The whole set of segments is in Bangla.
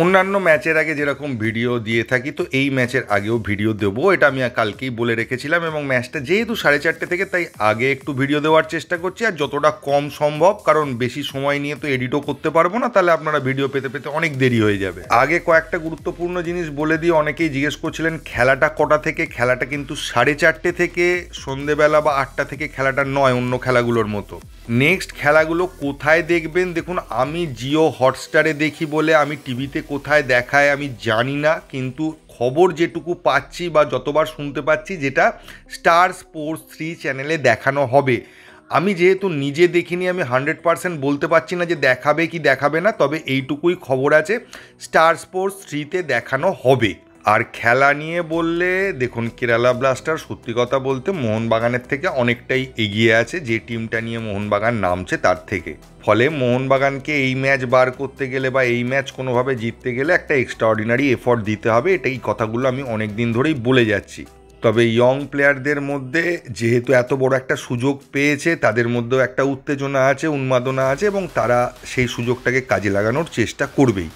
অন্যান্য ম্যাচের আগে যেরকম ভিডিও দিয়ে থাকি, তো এই ম্যাচের আগেও ভিডিও দেবো, এটা আমি কালকেই বলে রেখেছিলাম। এবং ম্যাচটা যেহেতু 4:30 থেকে, তাই আগে একটু ভিডিও দেওয়ার চেষ্টা করছি, আর যতটা কম সম্ভব, কারণ বেশি সময় নিয়ে তো এডিটও করতে পারবো না, তাহলে আপনারা ভিডিও পেতে পেতে অনেক দেরি হয়ে যাবে। আগে কয়েকটা গুরুত্বপূর্ণ জিনিস বলে দিয়ে অনেকেই জিজ্ঞেস করছিলেন খেলাটা কটা থেকে। খেলাটা কিন্তু 4:30 থেকে সন্ধেবেলা বা 8টা থেকে খেলাটা নয় অন্য খেলাগুলোর মতো। নেক্সট খেলাগুলো কোথায় দেখবেন, দেখুন আমি জিও হটস্টারে দেখি বলে আমি টিভিতে কোথায় দেখায় আমি জানি না, কিন্তু খবর যেটুকু পাচ্ছি বা যতবার শুনতে পাচ্ছি, যেটা স্টার স্পোর্টস 3 চ্যানেলে দেখানো হবে। আমি যেহেতু নিজে দেখিনি, আমি 100% বলতে পারছি না যে দেখাবে কি দেখাবে না, তবে এইটুকুই খবর আছে, স্টার স্পোর্টস 3-তে দেখানো হবে। আর খেলা নিয়ে বললে দেখুন, কেরালা ব্লাস্টার সত্যি কথা বলতে মোহনবাগানের থেকে অনেকটাই এগিয়ে আছে, যে টিমটা নিয়ে মোহনবাগান নামছে তার থেকে। ফলে মোহনবাগানকে এই ম্যাচ বার করতে গেলে বা এই ম্যাচ কোনোভাবে জিততে গেলে একটা এক্সট্রাঅর্ডিনারি এফর্ট দিতে হবে, এটাই কথাগুলো আমি অনেক দিন ধরেই বলে যাচ্ছি। তবে ইয়ং প্লেয়ারদের মধ্যে যেহেতু এত বড় একটা সুযোগ পেয়েছে, তাদের মধ্যেও একটা উত্তেজনা আছে, উন্মাদনা আছে, এবং তারা সেই সুযোগটাকে কাজে লাগানোর চেষ্টা করবেই।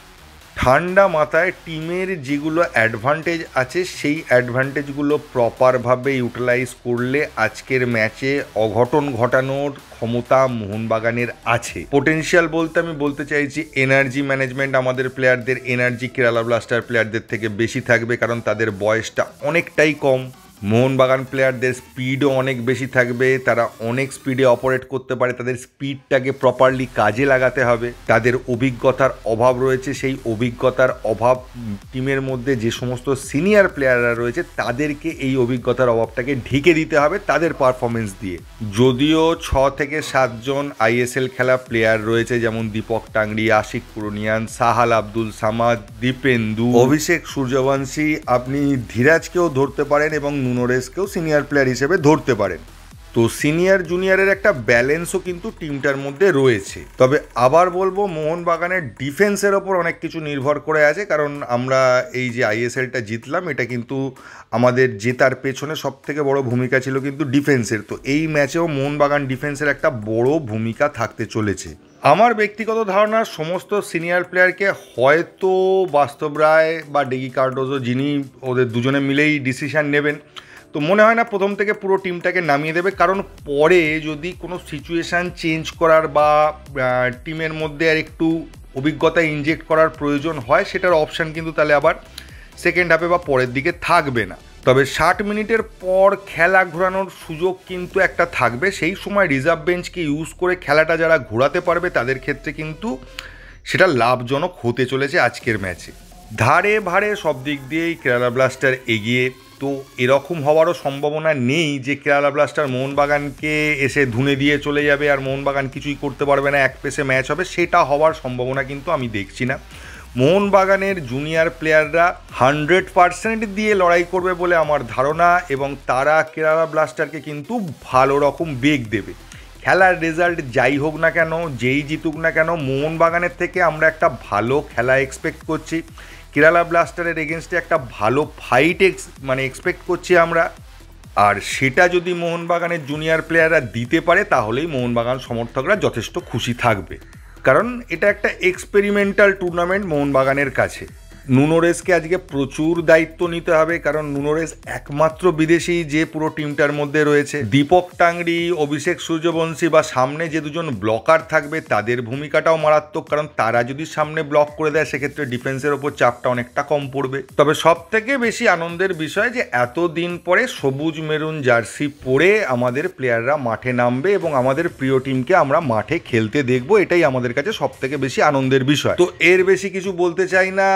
ঠান্ডা মাথায় টিমের যেগুলো অ্যাডভান্টেজ আছে, সেই অ্যাডভান্টেজগুলো প্রপারভাবে ইউটিলাইজ করলে আজকের ম্যাচে অঘটন ঘটানোর ক্ষমতা মোহনবাগানের আছে। পোটেনশিয়াল বলতে আমি বলতে চাইছি এনার্জি ম্যানেজমেন্ট, আমাদের প্লেয়ারদের এনার্জি কেরালা ব্লাস্টার প্লেয়ারদের থেকে বেশি থাকবে, কারণ তাদের বয়সটা অনেকটাই কম। মোহনবাগান প্লেয়ারদের স্পিডও অনেক বেশি থাকবে, তারা অনেক স্পিডে অপারেট করতে পারে, তাদের স্পিডটাকে প্রপারলি কাজে লাগাতে হবে। তাদের অভিজ্ঞতার অভাব রয়েছে, সেই অভিজ্ঞতার অভাব টিমের মধ্যে যে সমস্ত সিনিয়র প্লেয়াররা রয়েছে তাদেরকে এই অভিজ্ঞতার অভাবটাকে ঢেকে দিতে হবে তাদের পারফরমেন্স দিয়ে। যদিও 6 থেকে 7 জন আইএসএল খেলা প্লেয়ার রয়েছে, যেমন দীপক টাংরি, আশিক পুরনিয়ান, সাহাল আব্দুল সামাদ, দীপেন্দু, অভিষেক সূর্যবংশী, আপনি ধীরাজকেও ধরতে পারেন এবং নুনোরেসকেও সিনিয়র প্লেয়ার হিসেবে ধরতে পারেন। তো সিনিয়র জুনিয়রের একটা ব্যালেন্সও কিন্তু টিমটার মধ্যে রয়েছে। তবে আবার বলবো, মোহনবাগানের ডিফেন্সের ওপর অনেক কিছু নির্ভর করে আছে, কারণ আমরা এই যে আইএসএলটা জিতলাম, এটা কিন্তু আমাদের জেতার পেছনে সবথেকে বড় ভূমিকা ছিল কিন্তু ডিফেন্সের। তো এই ম্যাচেও মোহনবাগান ডিফেন্সের একটা বড় ভূমিকা থাকতে চলেছে। আমার ব্যক্তিগত ধারণা, সমস্ত সিনিয়র প্লেয়ারকে হয়তো বাস্তব রায় বা ডেগি কার্ডোজো, যিনি ওদের দুজনে মিলেই ডিসিশান নেবেন, তো মনে হয় না প্রথম থেকে পুরো টিমটাকে নামিয়ে দেবে, কারণ পরে যদি কোনো সিচুয়েশান চেঞ্জ করার বা টিমের মধ্যে আর একটু অভিজ্ঞতা ইনজেক্ট করার প্রয়োজন হয়, সেটার অপশান কিন্তু তাহলে আবার সেকেন্ড হাফে বা পরের দিকে থাকবে না। তবে 60 মিনিটের পর খেলা ঘোরানোর সুযোগ কিন্তু একটা থাকবে, সেই সময় রিজার্ভ বেঞ্চকে ইউজ করে খেলাটা যারা ঘোরাতে পারবে তাদের ক্ষেত্রে কিন্তু সেটা লাভজনক হতে চলেছে আজকের ম্যাচে। ধারে ভারে সব দিক দিয়েই কেরালা ব্লাস্টার এগিয়ে। তো এরকম হওয়ারও সম্ভাবনা নেই যে কেরালা ব্লাস্টার মোহনবাগানকে এসে ধুনে দিয়ে চলে যাবে আর মোহনবাগান কিছুই করতে পারবে না, এক পেসে ম্যাচ হবে, সেটা হওয়ার সম্ভাবনা কিন্তু আমি দেখছি না। মোহনবাগানের জুনিয়র প্লেয়াররা 100% দিয়ে লড়াই করবে বলে আমার ধারণা, এবং তারা কেরালা ব্লাস্টারকে কিন্তু ভালো রকম বেগ দেবে। খেলার রেজাল্ট যাই হোক না কেন, যেই জিতুক না কেন, মোহনবাগানের থেকে আমরা একটা ভালো খেলা এক্সপেক্ট করছি। কেরালা ব্লাস্টারের এগেনস্টে একটা ভালো ফাইট এক্সপেক্ট করছি আমরা। আর সেটা যদি মোহনবাগানের জুনিয়র প্লেয়াররা দিতে পারে, তাহলেই মোহনবাগান সমর্থকরা যথেষ্ট খুশি থাকবে, কারণ এটা একটা এক্সপেরিমেন্টাল টুর্নামেন্ট মোহনবাগানের কাছে। নুনোরেসকে আজকে প্রচুর দায়িত্ব নিতে হবে, কারণ নুনোরেস একমাত্র বিদেশি যে পুরো টিমটার মধ্যে রয়েছে। দীপক টাংরি, অভিষেক সূর্যবংশী বা সামনে যে দুজন ব্লকার থাকবে তাদের ভূমিকাটাও মারাত্মক, কারণ তারা যদি সামনে ব্লক করে দেয় সেক্ষেত্রে ডিফেন্সের ওপর চাপটা অনেকটা কম পড়বে। তবে সব থেকে বেশি আনন্দের বিষয় যে এতদিন পরে সবুজ মেরুন জার্সি পরে আমাদের প্লেয়াররা মাঠে নামবে এবং আমাদের প্রিয় টিমকে আমরা মাঠে খেলতে দেখবো, এটাই আমাদের কাছে সব থেকে বেশি আনন্দের বিষয়। তো এর বেশি কিছু বলতে চাই না,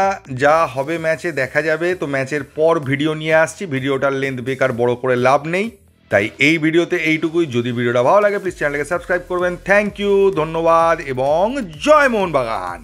যা হবে ম্যাচে দেখা যাবে। তো ম্যাচের পর ভিডিও নিয়ে আসছি, ভিডিওটার লেন্থ বেকার বড় করে লাভ নেই, তাই এই ভিডিওতে এইটুকুই। যদি ভিডিওটা ভালো লাগে প্লিজ চ্যানেলকে সাবস্ক্রাইব করবেন। থ্যাংক ইউ, ধন্যবাদ এবং জয় মোহনবাগান।